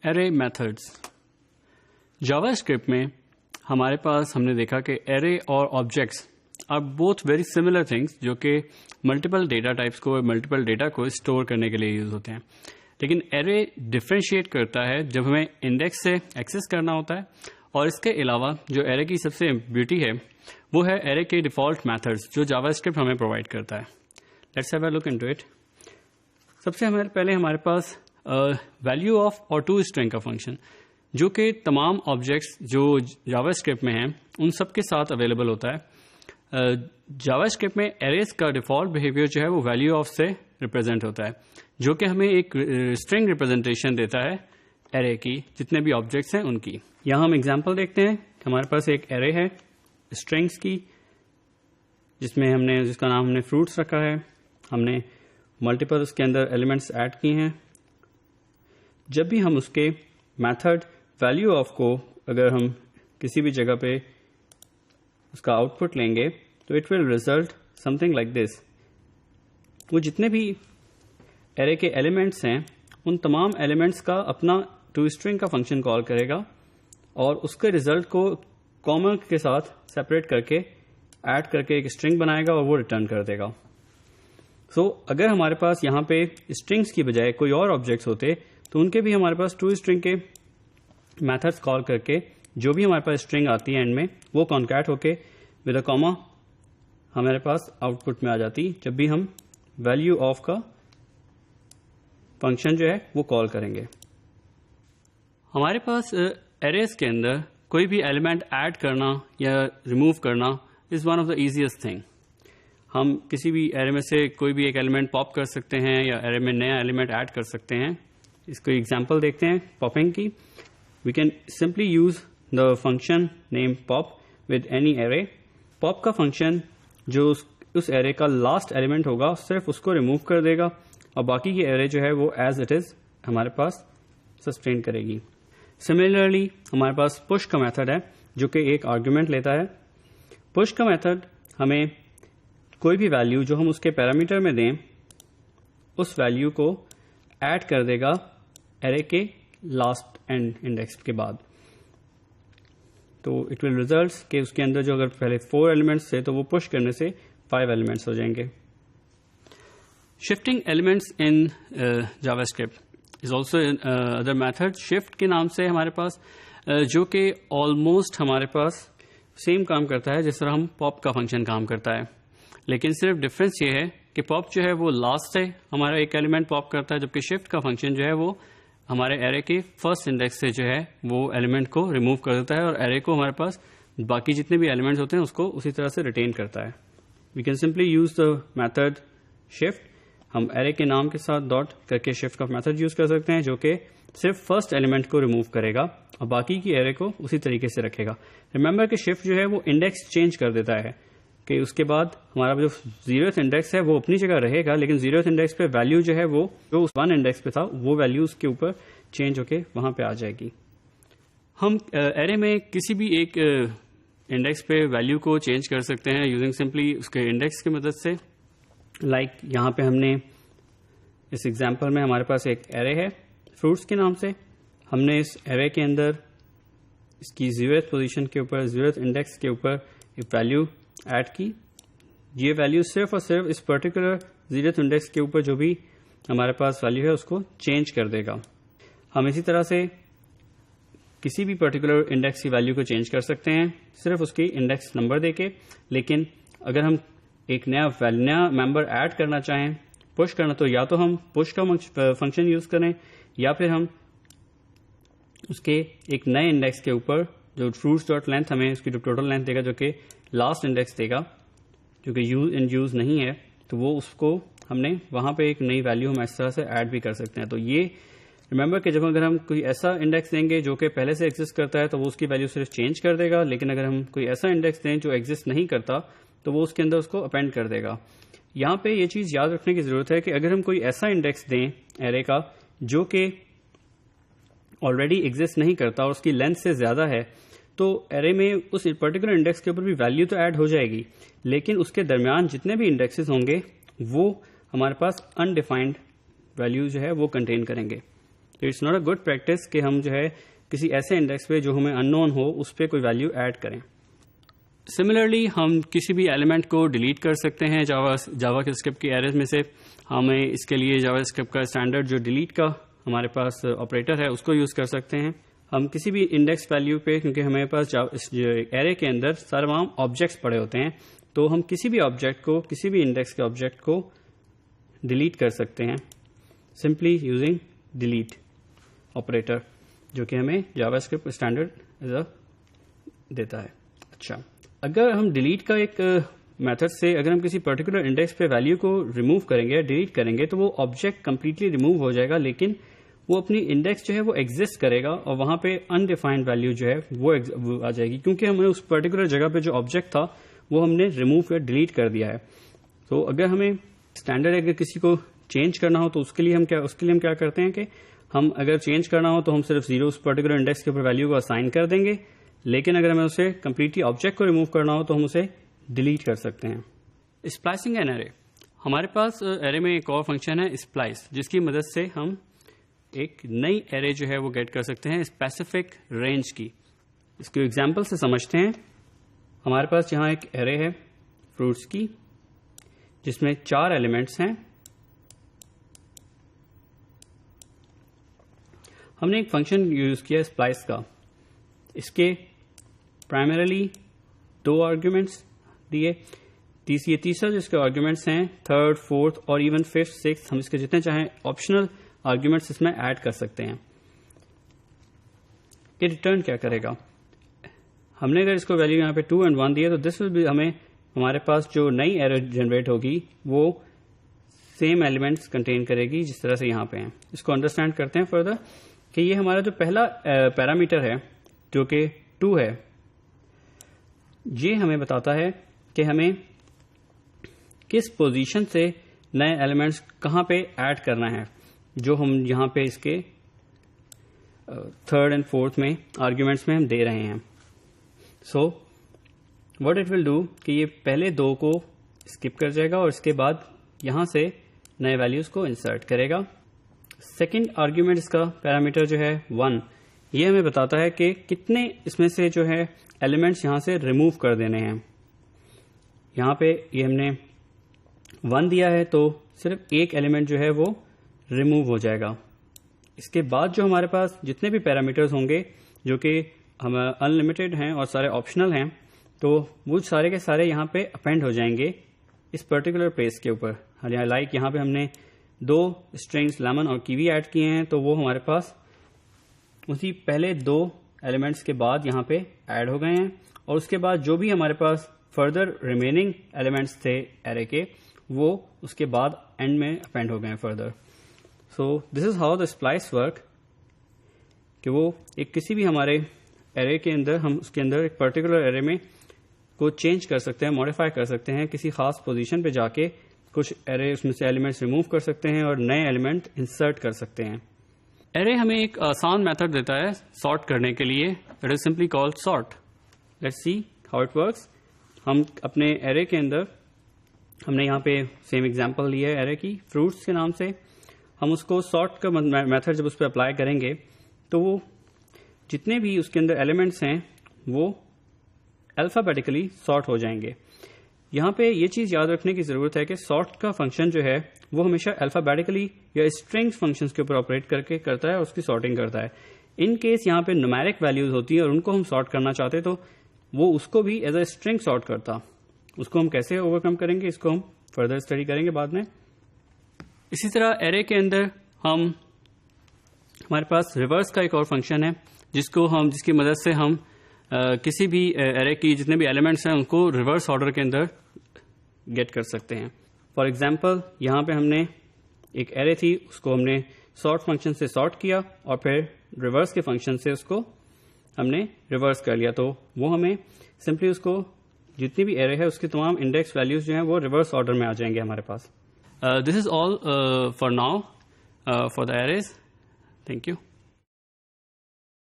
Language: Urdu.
Array methods. جاوا اسکرپٹ میں ہمارے پاس ہم نے دیکھا کہ ایرے اور objects are both very similar things جو کہ ملٹیپل ڈیٹا ٹائپس کو ملٹیپل ڈیٹا کو اسٹور کرنے کے لیے یوز ہوتے ہیں. لیکن ایرے ڈفرینشیٹ کرتا ہے جب ہمیں انڈیکس سے ایکسس کرنا ہوتا ہے, اور اس کے علاوہ جو ایرے کی سب سے بیوٹی ہے وہ ہے ایرے کے ڈیفالٹ میتھڈز جو جاوا اسکرپٹ ہمیں پرووائڈ کرتا ہے. Let's have a look into it. سب سے پہلے ہمارے پاس ویلیو آف اور ٹو اسٹرنگ کا فنکشن جو کہ تمام آبجیکٹس جو جاوا اسکرپٹ میں ہیں ان سب کے ساتھ اویلیبل ہوتا ہے. جاوا اسکرپٹ میں ایریز کا ڈیفالٹ بہیویئر جو ہے وہ ویلیو آف سے ریپرزینٹ ہوتا ہے جو کہ ہمیں ایک اسٹرنگ ریپرزینٹیشن دیتا ہے ایرے کی جتنے بھی آبجیکٹس ہیں ان کی. یہاں ہم اگزامپل دیکھتے ہیں. ہمارے پاس ایک ایرے ہے اسٹرنگس کی جس کا نام ہم نے فروٹس رکھا ہے. ہم نے ملٹیپل اس کے اندر ایلیمنٹس ایڈ کیے ہیں. جب بھی ہم اس کے میتھڈ ویلیو آف کو اگر ہم کسی بھی جگہ پہ اس کا آؤٹ پٹ لیں گے تو it will result some thing like this. وہ جتنے بھی ایرے کے ایلیمنٹس ہیں ان تمام ایلیمنٹس کا اپنا ٹو اسٹرنگ کا فنکشن کال کرے گا اور اس کے ریزلٹ کو کاما کے ساتھ سیپریٹ کر کے ایڈ کر کے ایک اسٹرنگ بنائے گا اور وہ ریٹرن کر دے گا. سو اگر ہمارے پاس یہاں پہ اسٹرنگس کی بجائے کوئی اور آبجیکٹس ہوتے تو ان کے بھی ہمارے پاس ٹو اسٹرنگ کے میتھڈس کال کر کے جو بھی ہمارے پاس اسٹرنگ آتی ہے اینڈ میں وہ کانکیٹ ہو کے ود اے کاما ہمارے پاس آؤٹ پٹ میں آ جاتی جب بھی ہم ویلیو آف کا فنکشن جو ہے وہ کال کریں گے. ہمارے پاس ایریز کے اندر کوئی بھی ایلیمنٹ ایڈ کرنا یا ریموو کرنا is one of the easiest thing. ہم کسی بھی ایرے میں سے کوئی بھی ایک ایلیمنٹ پاپ کر سکتے ہیں یا ایرے میں نیا ایلیمنٹ ایڈ کر سکتے ہیں. اس کو ایگزامپل دیکھتے ہیں پاپنگ کی. We can simply use the function name pop with any array. Pop کا فنکشن جو اس ایرے کا لاسٹ ایلیمنٹ ہوگا صرف اس کو ریموو کر دے گا اور باقی کی ایرے جو ہے وہ ایز اٹ از ہمارے پاس سسٹین کرے گی. سملرلی ہمارے پاس پش کا میتھڈ ہے جو کہ ایک آرگیومنٹ لیتا ہے. پش کا میتھڈ ہمیں کوئی بھی ویلیو جو ہم اس کے پیرامیٹر میں دیں اس ویلیو کو ایڈ کر دے گا ایرے کے لاسٹ اینڈ انڈیکس کے بعد. تو اٹ ول ریزلٹس کہ اس کے اندر جو اگر پہلے 4 ایلیمنٹس تھے تو وہ پش کرنے سے 5 ایلیمنٹس ہو جائیں گے. Shifting elements in Java script is also other method. Shift کے نام سے ہمارے پاس جو کہ آلموسٹ ہمارے پاس سیم کام کرتا ہے جس طرح ہم پاپ کا فنکشن کام کرتا ہے, لیکن صرف ڈفرینس یہ ہے کہ پاپ جو ہے وہ لاسٹ سے ہمارا ایک ایلیمنٹ پاپ کرتا ہے جبکہ شفٹ کا فنکشن جو ہے وہ ہمارے ایرے کے فرسٹ انڈیکس سے جو ہے وہ ایلیمنٹ کو ریموو کر دیتا ہے اور ایرے کو ہمارے پاس باقی جتنے بھی ایلیمنٹس ہوتے ہیں اس کو اسی طرح سے ریٹین کرتا ہے. We can simply use the method shift. ہم ایرے کے نام کے ساتھ ڈاٹ کر کے شفٹ کا میتھڈ یوز کر سکتے ہیں جو کہ صرف فرسٹ ایلیمنٹ کو ریموو کرے گا اور باقی کی ایرے کو اسی طریقے سے رکھے گا. ریمبر کہ شفٹ جو ہے وہ انڈیکس چینج کر دیتا ہے کہ اس کے بعد ہمارا جو 0th انڈیکس ہے وہ اپنی جگہ رہے گا لیکن 0th انڈیکس پہ ویلیو جو ہے وہ جو اس 1 انڈیکس پہ تھا وہ ویلیو اس کے اوپر چینج ہو کے وہاں پہ آ جائے گی. ہم ایرے میں کسی بھی ایک انڈیکس پہ ویلیو کو چینج کر سکتے ہیں یوزنگ سمپلی اس کے انڈیکس کی مدد سے. لائک یہاں پہ ہم نے اس ایگزامپل میں ہمارے پاس ایک ایرے ہے فروٹس کے نام سے. ہم نے اس ایرے کے اندر اس کی 0th پوزیشن کے اوپر 0th انڈیکس کے اوپر ایک ویلیو ایڈ کی. یہ ویلیو صرف اور صرف اس پرٹیکولر 0th انڈیکس کے اوپر جو بھی ہمارے پاس ویلیو ہے اس کو چینج کر دے گا. ہم اسی طرح سے کسی بھی پرٹیکولر انڈیکس کی ویلیو کو چینج کر سکتے ہیں صرف اس کی انڈیکس نمبر دے کے. لیکن اگر ہم ایک نیا ممبر ایڈ کرنا چاہیں پش کرنا تو یا تو ہم پش کا فنکشن یوز کریں یا پھر ہم اس کے ایک نئے انڈیکس کے اوپر جو فروٹس ڈاٹ لینتھ ہمیں اس کی جو ٹوٹل لینتھ دے گا جو کہ لاسٹ انڈیکس دے گا جو کہ یوز نہیں ہے تو وہ اس کو ہم نے وہاں پہ ایک نئی ویلیو ہم اس طرح سے ایڈ بھی کر سکتے ہیں. تو یہ ریمبر کہ جب اگر ہم کوئی ایسا انڈیکس دیں گے جو کہ پہلے سے ایگزسٹ کرتا ہے تو وہ اس کی ویلیو صرف چینج کر دے گا, لیکن اگر ہم کوئی ایسا انڈیکس دیں جو ایگزسٹ نہیں کرتا تو وہ اس کے اندر اس کو اپینڈ کر دے گا. یہاں پہ یہ چیز یاد رکھنے کی ضرورت ہے کہ اگر ہم کوئی ایسا انڈیکس دیں ایرے کا جو کہ آلریڈی ایگزسٹ نہیں کرتا اور اس کی لینتھ سے زیادہ ہے تو ایرے میں اس پرٹیکولر انڈیکس کے اوپر بھی ویلیو تو ایڈ ہو جائے گی لیکن اس کے درمیان جتنے بھی انڈیکسز ہوں گے وہ ہمارے پاس انڈیفائنڈ ویلیو جو ہے وہ کنٹین کریں گے. It's not a good practice کہ ہم جو ہے کسی ایسے انڈیکس پہ جو ہمیں ان نون ہو اس پہ کوئی ویلیو ایڈ کریں. سملرلی ہم کسی بھی ایلیمنٹ کو ڈیلیٹ کر سکتے ہیں جاوا اسکرپٹ کی ایرز میں سے. ہمیں اس کے لیے جاوا اسکرپٹ کا اسٹینڈرڈ جو ڈیلیٹ کا ہمارے پاس آپریٹر ہے اس کو یوز کر سکتے ہیں. ہم کسی بھی انڈیکس ویلیو پہ، کیونکہ ہمارے پاس ایرے کے اندر تمام آبجیکٹس پڑے ہوتے ہیں، تو ہم کسی بھی آبجیکٹ کو، کسی بھی انڈیکس کے آبجیکٹ کو ڈیلیٹ کر سکتے ہیں سمپلی یوزنگ ڈیلیٹ آپریٹر، جو کہ ہمیں جاوا اسکرپٹ اسٹینڈرڈ دیتا ہے. اچھا، اگر ہم ڈیلیٹ کا ایک میتھڈ سے اگر ہم کسی پرٹیکولر انڈیکس پہ ویلیو کو ریموو کریں گے، ڈیلیٹ کریں گے، تو وہ آبجیکٹ کمپلیٹلی ریموو ہو جائے گا، لیکن وہ اپنی انڈیکس جو ہے وہ ایگزسٹ کرے گا اور وہاں پہ انڈیفائنڈ ویلیو جو ہے وہ آ جائے گی، کیونکہ ہمیں اس پرٹیکولر جگہ پہ جو آبجیکٹ تھا وہ ہم نے ریموو کر ڈیلیٹ کر دیا ہے. تو اگر ہمیں اسٹینڈرڈ اگر کسی کو چینج کرنا ہو تو اس کے لیے ہم کیا کرتے ہیں کہ ہم اگر چینج کرنا ہو تو ہم صرف 0 اس پرٹیکولر انڈیکس کے اوپر ویلیو کو اسائن کر دیں گے، لیکن اگر ہمیں اسے کمپلیٹلی آبجیکٹ کو ریموو کرنا ہو تو ہم اسے ڈیلیٹ کر سکتے ہیں. اسپلائسنگ این ایرے، ہمارے پاس ایرے میں ایک اور فنکشن ہے اسپلائس، جس کی مدد سے ہم ایک نئی ایرے جو ہے وہ گیٹ کر سکتے ہیں اسپیسیفک رینج کی. اس کو ایگزامپل سے سمجھتے ہیں. ہمارے پاس یہاں ایک ایرے ہے فروٹس کی جس میں 4 ایلیمنٹس ہیں. ہم نے ایک فنکشن یوز کیا اسپلائس کا. اس کے پرائمریلی 2 آرگیومنٹس دیے. تیسرا جس کے آرگیومنٹس ہیں 3rd 4th اور ایون 5th 6th، ہم اس کے جتنے چاہیں آپشنل آرگیومنٹس اس میں ایڈ کر سکتے ہیں. یہ ریٹرن کیا کرے گا؟ ہم نے اگر اس کو ویلیو یہاں پہ 2 اور 1 دیا تو دس ول بی، ہمارے پاس جو نئی ایرر جنریٹ ہوگی وہ سیم ایلیمنٹس کنٹین کرے گی جس طرح سے یہاں پہ ہیں. اس کو انڈرسٹینڈ کرتے ہیں فردر کہ یہ ہمارا جو پہلا پیرامیٹر ہے جو کہ 2 ہے، یہ ہمیں بتاتا ہے کہ ہمیں کس پوزیشن سے نئے ایلیمنٹس کہاں پہ ایڈ کرنا ہے، جو ہم یہاں پہ اس کے 3rd اور 4th میں آرگیومنٹس میں ہم دے رہے ہیں. So what it will do کہ یہ پہلے 2 کو اسکپ کر جائے گا اور اس کے بعد یہاں سے نئے ویلیوز کو انسرٹ کرے گا. سیکنڈ آرگیومنٹ اس کا پیرامیٹر جو ہے 1، یہ ہمیں بتاتا ہے کہ کتنے اس میں سے جو ہے ایلیمنٹس یہاں سے ریموو کر دینے ہیں. یہاں پہ یہ ہم نے 1 دیا ہے تو صرف ایک ایلیمنٹ جو ہے وہ ریموو ہو جائے گا. اس کے بعد جو ہمارے پاس جتنے بھی پیرامیٹرز ہوں گے جو کہ ہم ان لمیٹڈ ہیں اور سارے آپشنل ہیں، تو وہ سارے کے سارے یہاں پہ اپینڈ ہو جائیں گے اس پرٹیکولر پلیس کے اوپر. لائک یہاں پہ ہم نے 2 اسٹرنگس لیمن اور کیوی ایڈ کیے ہیں، تو وہ ہمارے پاس اسی پہلے 2 ایلیمنٹس کے بعد یہاں پہ ایڈ ہو گئے ہیں، اور اس کے بعد جو بھی ہمارے پاس فردر ریمیننگ ایلیمنٹس تھے ایرے کے، وہ اس کے بعد اینڈ میں اپینڈ ہو گئے ہیں further. So this is how the اسپلائس work, کہ وہ ایک کسی بھی ہمارے ایرے کے اندر ہم اس کے اندر ایک پرٹیکولر ایرے میں کو چینج کر سکتے ہیں، ماڈیفائی کر سکتے ہیں، کسی خاص پوزیشن پہ جا کے کچھ ایرے اس میں سے ایلیمنٹس ریموو کر سکتے ہیں اور نئے ایلیمنٹ انسرٹ کر سکتے ہیں. ایرے ہمیں ایک آسان میتھڈ دیتا ہے سارٹ کرنے کے لیے. It is simply called sort. Let's see how it works. ہم اپنے ایرے کے اندر ہم نے یہاں پہ سیم ایگزامپل لی ہے ایرے کی فروٹس کے نام سے. ہم اس کو سارٹ کا میتھڈ جب اس پہ اپلائی کریں گے تو وہ جتنے بھی اس کے اندر ایلیمنٹس ہیں وہ الفابیٹیکلی سارٹ ہو جائیں گے. یہاں پہ یہ چیز یاد رکھنے کی ضرورت ہے کہ سارٹ کا فنکشن جو ہے وہ ہمیشہ الفابیٹیکلی یا اسٹرنگس فنکشنز کے اوپر آپریٹ کر کے کرتا ہے اور اس کی سارٹنگ کرتا ہے. ان کیس یہاں پہ نومیرک ویلیوز ہوتی ہیں اور ان کو ہم سارٹ کرنا چاہتے تو وہ اس کو بھی ایز اے اسٹرنگ سارٹ کرتا. اس کو ہم کیسے اوور کم کریں گے، اس کو ہم فردر اسٹڈی کریں گے بعد میں. اسی طرح ایرے کے اندر ہمارے پاس ریورس کا ایک اور فنکشن ہے جس کی مدد سے ہم کسی بھی ایرے کی جتنے بھی ایلیمنٹس ہیں ان کو ریورس آرڈر کے اندر گیٹ کر سکتے ہیں. فار ایگزامپل یہاں پہ ہم نے ایک ایرے تھی، اس کو ہم نے سارٹ فنکشن سے سارٹ کیا اور پھر ریورس کے فنکشن سے اس کو ہم نے ریورس کر لیا. تو وہ ہمیں سمپلی اس کو جتنی بھی ایرے ہے اس کی تمام انڈیکس ویلیوز جو ہیں وہ ریورس آرڈر میں آ جائیں گے ہمارے پاس. This is all for now for the arrays. Thank you.